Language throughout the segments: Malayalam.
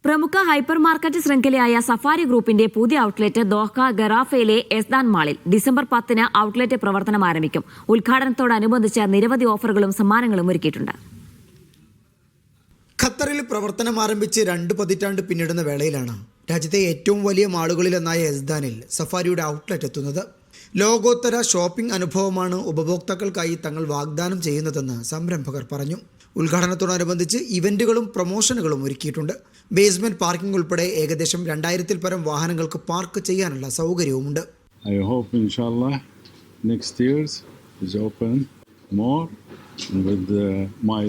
പ്രമുഖ ഹൈപ്പർ മാർക്കറ്റ് ശൃംഖലയായ സഫാരി ഗ്രൂപ്പിന്റെ പുതിയ ഔട്ട്ലെറ്റ് ദോഹ ഗറാഫയിലെ എസ്ദാൻ മാളിൽ ഡിസംബർ 10-ന് ഔട്ട്ലെറ്റ് പ്രവർത്തനം ആരംഭിക്കും. ഉദ്ഘാടനത്തോടനുബന്ധിച്ച് നിരവധി ഓഫറുകളും സമ്മാനങ്ങളും ഒരുക്കിയിട്ടുണ്ട്. ഖത്തറിൽ പ്രവർത്തനം ആരംഭിച്ച് 2 പതിറ്റാണ്ട് പിന്നിടുന്ന വേളയിലാണ് രാജ്യത്തെ ഏറ്റവും വലിയ മാളുകളിലൊന്നായ എസ്ദാനിൽ സഫാരിയുടെ ഔട്ട്ലെറ്റ് എത്തുന്നത്. ലോകോത്തര ഷോപ്പിംഗ് അനുഭവമാണ് ഉപഭോക്താക്കൾക്കായി തങ്ങൾ വാഗ്ദാനം ചെയ്യുന്നതെന്ന് സംരംഭകർ പറഞ്ഞു. ഉദ്ഘാടനത്തോടനുബന്ധിച്ച് ഇവന്റുകളും പ്രൊമോഷനുകളും ഒരുക്കിയിട്ടുണ്ട്. ബേസ്മെന്റ് പാർക്കിംഗ് ഉൾപ്പെടെ ഏകദേശം 2000-ൽ പരം വാഹനങ്ങൾക്ക് പാർക്ക് ചെയ്യാനുള്ള സൗകര്യവുമുണ്ട്. I hope inshallah next years is open more with my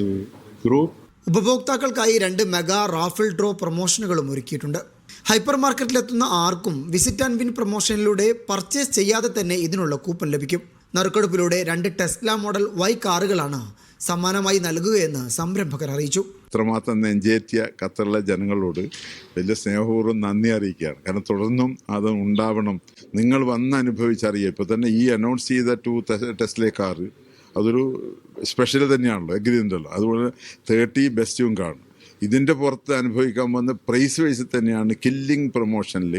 group. ഉപഭോക്താക്കൾക്കായി 2 മെഗാ റാഫിൾ ഡ്രോ പ്രൊമോഷനുകളും ഒരുക്കിയിട്ടുണ്ട്. ഹൈപ്പർ മാർക്കറ്റിലെത്തുന്ന ആർക്കും വിസിറ്റ് ആൻഡ് വിൻ പ്രൊമോഷനിലൂടെ പർച്ചേസ് ചെയ്യാതെ തന്നെ ഇതിനുള്ള കൂപ്പൺ ലഭിക്കും. നറുക്കെടുപ്പിലൂടെ 2 ടെസ്ല മോഡൽ Y കാറുകളാണ് സമ്മാനമായി നൽകുകയെന്ന് സംരംഭകർ അറിയിച്ചു. ഇത്രമാത്രം നെഞ്ചേറ്റിയ ഖത്തറിലെ ജനങ്ങളോട് വലിയ സ്നേഹപൂർവ്വം നന്ദി അറിയിക്കുകയാണ്. കാരണം തുടർന്നും അത് ഉണ്ടാവണം. നിങ്ങൾ വന്ന് അനുഭവിച്ചറിയുക. ഇപ്പോൾ തന്നെ ഈ അനൗൺസ് ചെയ്ത 2 ടെസ്ല കാർ അതൊരു സ്പെഷ്യൽ തന്നെയാണല്ലോ, എഗ്രിമെൻ്റല്ലോ. അതുപോലെ 30 ബെസ്റ്റും കാണും. ഇതിൻ്റെ പുറത്ത് അനുഭവിക്കാൻ വന്ന പ്രൈസ് വൈസ് തന്നെയാണ് കില്ലിംഗ് പ്രൊമോഷനിൽ,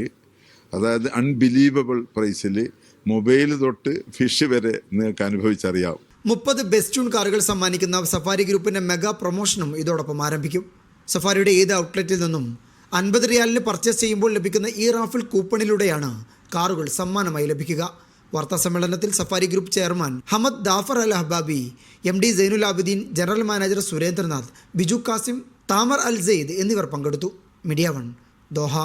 അതായത് അൺബിലീവബിൾ പ്രൈസിൽ മൊബൈൽ തൊട്ട് ഫിഷ് വരെ നിങ്ങൾക്ക് അനുഭവിച്ചറിയാം. 30 ബെസ്റ്റ് കാറുകൾ സമ്മാനിക്കുന്ന സഫാരി ഗ്രൂപ്പിന്റെ മെഗാ പ്രൊമോഷനും ഇതോടൊപ്പം ആരംഭിക്കും. സഫാരിയുടെ ഏത് ഔട്ട്ലെറ്റിൽ നിന്നും 50 റിയാലിന് പർച്ചേസ് ചെയ്യുമ്പോൾ ലഭിക്കുന്ന ഈ റാഫിൾ കൂപ്പണിലൂടെയാണ് കാറുകൾ സമ്മാനമായി ലഭിക്കുക. വാർത്താ സമ്മേളനത്തിൽ Safari group chairman Hamad Dhafer Al Ahbabi, MD Zainul Abideen, general manager Surendranath, Biju Kasim, Thamer Al Saeed എന്നിവർ പങ്കെടുത്തു. Media 1 Doha.